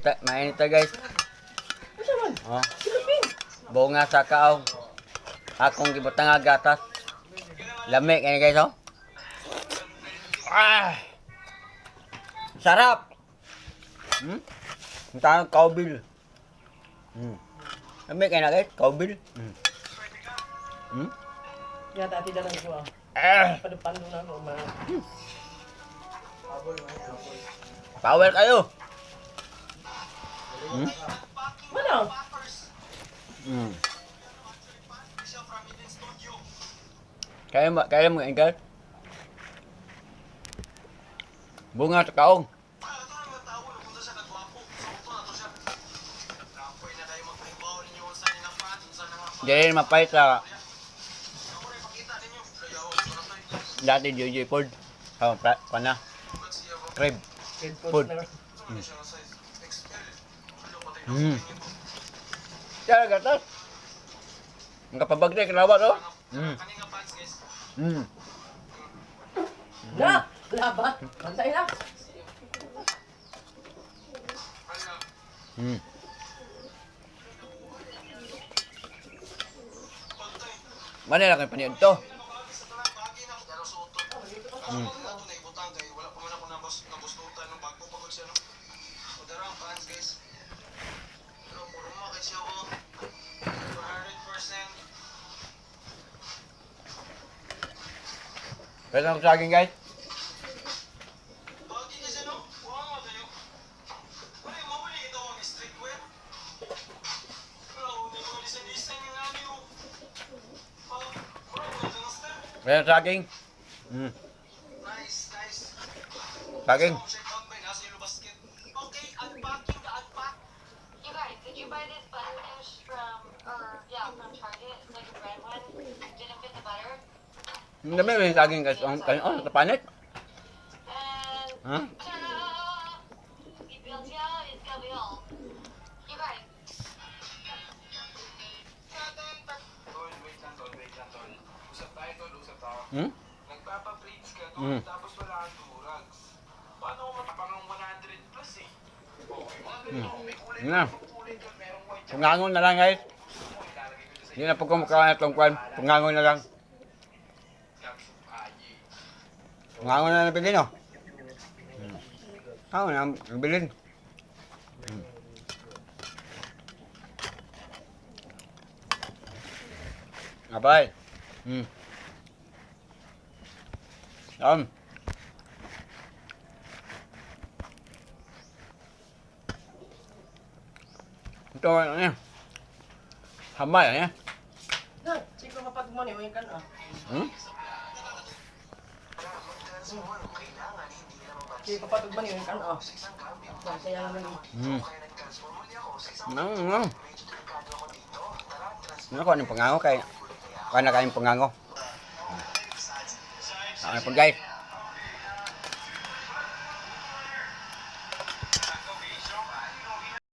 mainit guys. Asa man? Oh. Silipin. Bunga sa kaong. Akong gibutang nga gatas. Lamig ini guys oh. Ah. Sarap. Ang tawag kaubil. Lamig na guys, kaubil. Ya tati dalang ko ah. Padepan do na no ma. Power kayo. Mana? Kaya mo engkar. Bunga sa kaong. Jadi mapait sa dati Joy Ford. Pana. Crib. Food. Kaya gatas. Ang kapabagday kalawat oh. Na, laban. Bantay lang. Mana lang kayo paniod to? Pwede ang saging guys? Pwede ang saging? Saging? You guys, did you buy this butter dish from Target? It's like a red one. Didn't fit the butter. Ang dami may saging guys. Oh, tapanit. And ta-da! Ibiltia is Gabriel. You guys. Usap tayo. Hmm? Nagpapa-plates ka tapos wala kang durags. Paano ko matapang ng 100 plus eh? Okay, mga ganito, may kulay Na. kulay doon, merong white. Pungangon na lang guys. Hindi na po kumakain itong kwan. Pungangon na lang. Pungangon na nabilin oh. Ako na nabilin. Abay. Ito ano yan? Hamay ano yan? Na, siko kapag mo ni kan ah. Siko kapag mo ni kan ah. Saya naman ni. Ano ko anong pangango kay? Kaya na kayong pangango. Ano po guys?